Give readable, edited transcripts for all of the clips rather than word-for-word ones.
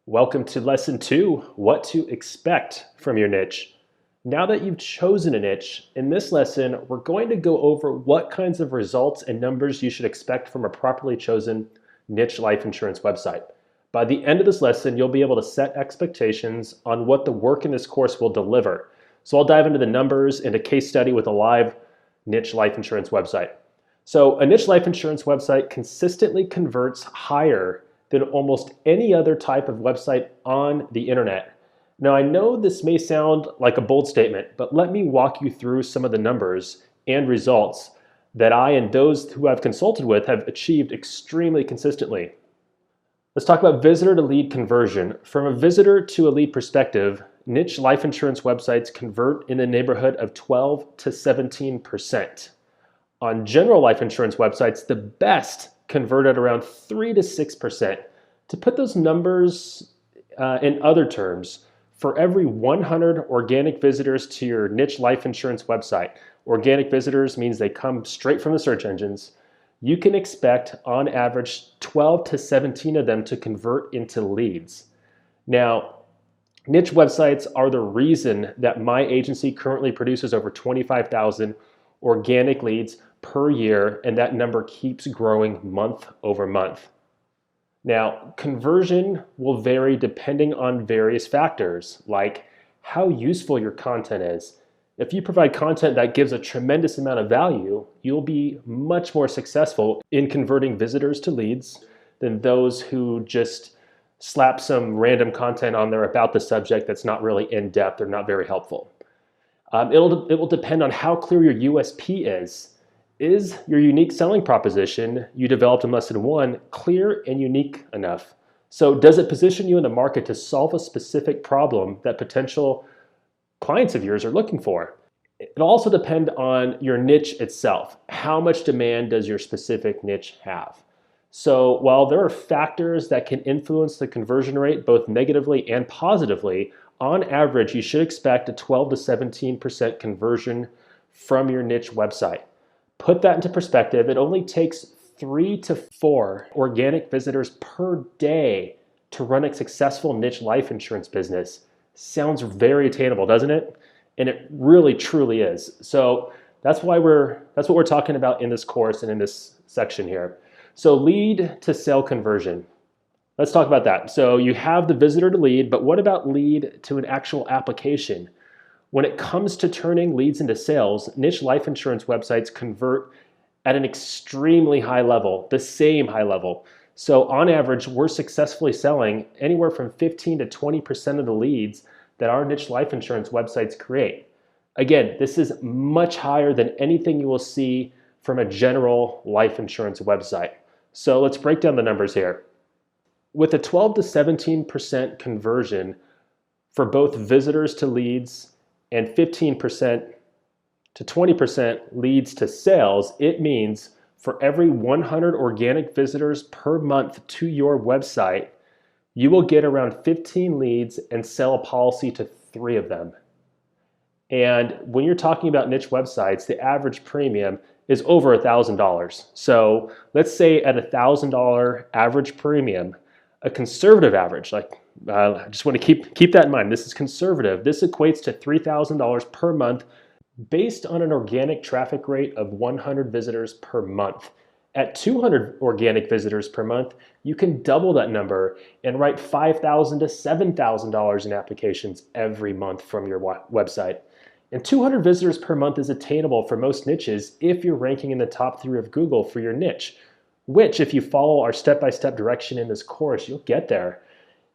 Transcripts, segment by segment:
Welcome to lesson 2, what to expect from your niche. Now that you've chosen a niche, in this lesson, we're going to go over what kinds of results and numbers you should expect from a properly chosen niche life insurance website. By the end of this lesson, you'll be able to set expectations on what the work in this course will deliver. So I'll dive into the numbers and a case study with a live niche life insurance website. So a niche life insurance website consistently converts higher than almost any other type of website on the internet. Now, I know this may sound like a bold statement, but let me walk you through some of the numbers and results that I and those who I've consulted with have achieved extremely consistently. Let's talk about visitor to lead conversion. From a visitor to a lead perspective, niche life insurance websites convert in the neighborhood of 12 to 17%. On general life insurance websites, the best convert at around 3 to 6%. To put those numbers in other terms, for every 100 organic visitors to your niche life insurance website, organic visitors means they come straight from the search engines, you can expect on average 12 to 17 of them to convert into leads. Now, niche websites are the reason that my agency currently produces over 25,000 organic leads per year, and that number keeps growing month over month. Now, conversion will vary depending on various factors, like how useful your content is. If you provide content that gives a tremendous amount of value, you'll be much more successful in converting visitors to leads than those who just slap some random content on there about the subject that's not really in-depth or not very helpful. It will depend on how clear your USP is. Is your unique selling proposition you developed in lesson 1 clear and unique enough? So does it position you in the market to solve a specific problem that potential clients of yours are looking for? It'll also depend on your niche itself. How much demand does your specific niche have? So while there are factors that can influence the conversion rate both negatively and positively, on average, you should expect a 12 to 17% conversion from your niche website. Put that into perspective, it only takes 3 to 4 organic visitors per day to run a successful niche life insurance business. Sounds very attainable, doesn't it? And it really truly is. So that's what we're talking about in this course and in this section here. So lead to sale conversion. Let's talk about that. So you have the visitor to lead, but what about lead to an actual application? When it comes to turning leads into sales, niche life insurance websites convert at an extremely high level, the same high level. So on average, we're successfully selling anywhere from 15 to 20% of the leads that our niche life insurance websites create. Again, this is much higher than anything you will see from a general life insurance website. So let's break down the numbers here. With a 12 to 17% conversion for both visitors to leads and 15% to 20% leads to sales, it means for every 100 organic visitors per month to your website, you will get around 15 leads and sell a policy to 3 of them. And when you're talking about niche websites, the average premium is over $1,000. So let's say at $1,000 average premium, a conservative average, I just want to keep that in mind. This is conservative. This equates to $3,000 per month based on an organic traffic rate of 100 visitors per month. At 200 organic visitors per month, you can double that number and write $5,000 to $7,000 in applications every month from your website. And 200 visitors per month is attainable for most niches if you're ranking in the top 3 of Google for your niche, which if you follow our step-by-step direction in this course, you'll get there.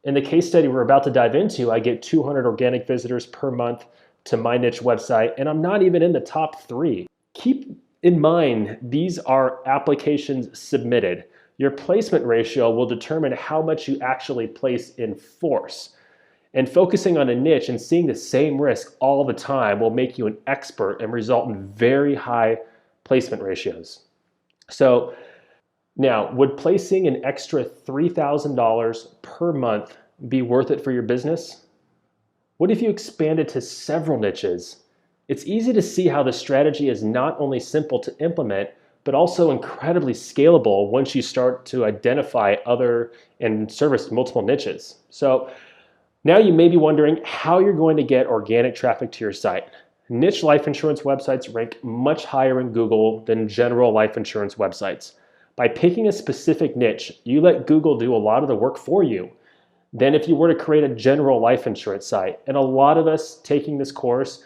In the case study we're about to dive into, I get 200 organic visitors per month to my niche website, and I'm not even in the top 3. Keep in mind, these are applications submitted. Your placement ratio will determine how much you actually place in force. And focusing on a niche and seeing the same risk all the time will make you an expert and result in very high placement ratios. So now, would placing an extra $3,000 per month be worth it for your business? What if you expanded to several niches? It's easy to see how the strategy is not only simple to implement, but also incredibly scalable once you start to identify other and service multiple niches. So now you may be wondering how you're going to get organic traffic to your site. Niche life insurance websites rank much higher in Google than general life insurance websites. By picking a specific niche, you let Google do a lot of the work for you than if you were to create a general life insurance site. And a lot of us taking this course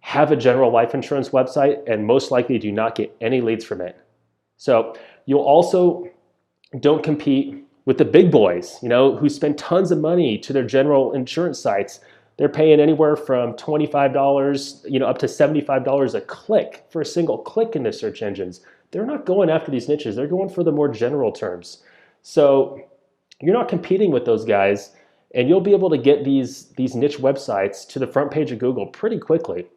have a general life insurance website and most likely do not get any leads from it. So you'll also don't compete with the big boys, who spend tons of money to their general insurance sites. They're paying anywhere from $25, up to $75 a click for a single click in the search engines. They're not going after these niches. They're going for the more general terms. So you're not competing with those guys, and you'll be able to get these niche websites to the front page of Google pretty quickly.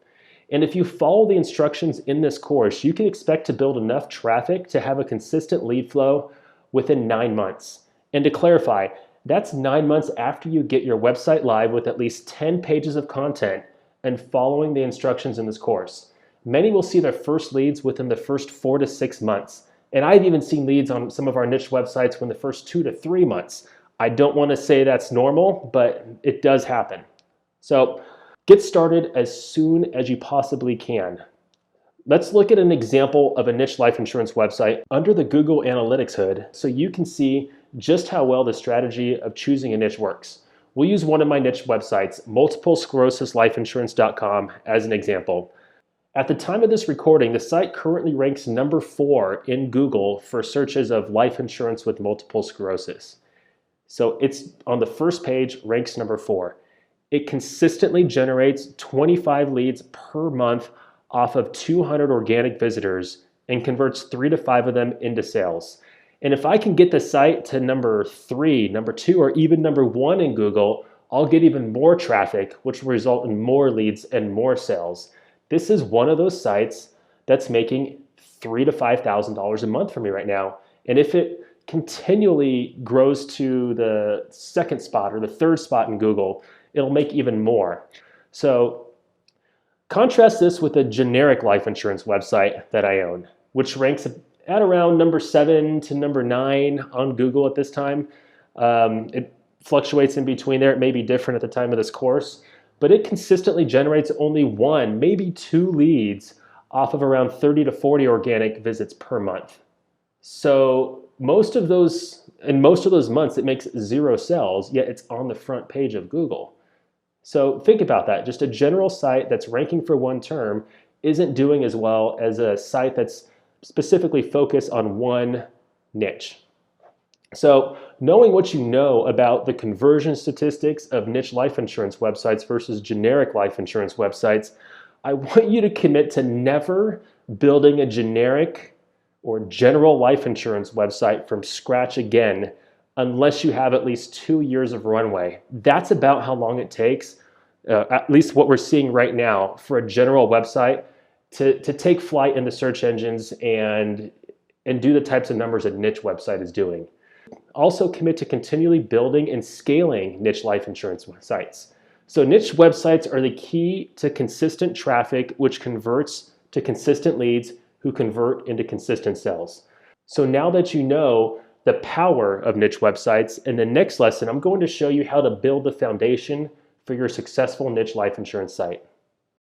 And if you follow the instructions in this course, you can expect to build enough traffic to have a consistent lead flow within 9 months. And to clarify, that's 9 months after you get your website live with at least 10 pages of content and following the instructions in this course. Many will see their first leads within the first 4 to 6 months. And I've even seen leads on some of our niche websites within the first 2 to 3 months. I don't want to say that's normal, but it does happen. So get started as soon as you possibly can. Let's look at an example of a niche life insurance website under the Google Analytics hood so you can see just how well the strategy of choosing a niche works. We'll use one of my niche websites, multiplesclerosis-lifeinsurance.com, as an example. At the time of this recording, the site currently ranks number 4 in Google for searches of life insurance with multiple sclerosis. So it's on the first page, ranks number 4. It consistently generates 25 leads per month off of 200 organic visitors and converts 3 to 5 of them into sales. And if I can get the site to number 3, number 2, or even number 1 in Google, I'll get even more traffic, which will result in more leads and more sales. This is one of those sites that's making $3,000 to $5,000 a month for me right now. And if it continually grows to the second spot or the third spot in Google, it'll make even more. So contrast this with a generic life insurance website that I own, which ranks at around number 7 to number 9 on Google at this time. It fluctuates in between there. It may be different at the time of this course, but it consistently generates only 1, maybe 2 leads off of around 30 to 40 organic visits per month. So most of those months, it makes 0 sales, yet it's on the front page of Google. So think about that. Just a general site that's ranking for one term isn't doing as well as a site that's specifically focused on one niche. So knowing what you know about the conversion statistics of niche life insurance websites versus generic life insurance websites, I want you to commit to never building a generic or general life insurance website from scratch again unless you have at least 2 years of runway. That's about how long it takes, at least what we're seeing right now, for a general website to take flight in the search engines and do the types of numbers a niche website is doing. Also commit to continually building and scaling niche life insurance sites. So niche websites are the key to consistent traffic, which converts to consistent leads who convert into consistent sales. So now that you know the power of niche websites, in the next lesson, I'm going to show you how to build the foundation for your successful niche life insurance site.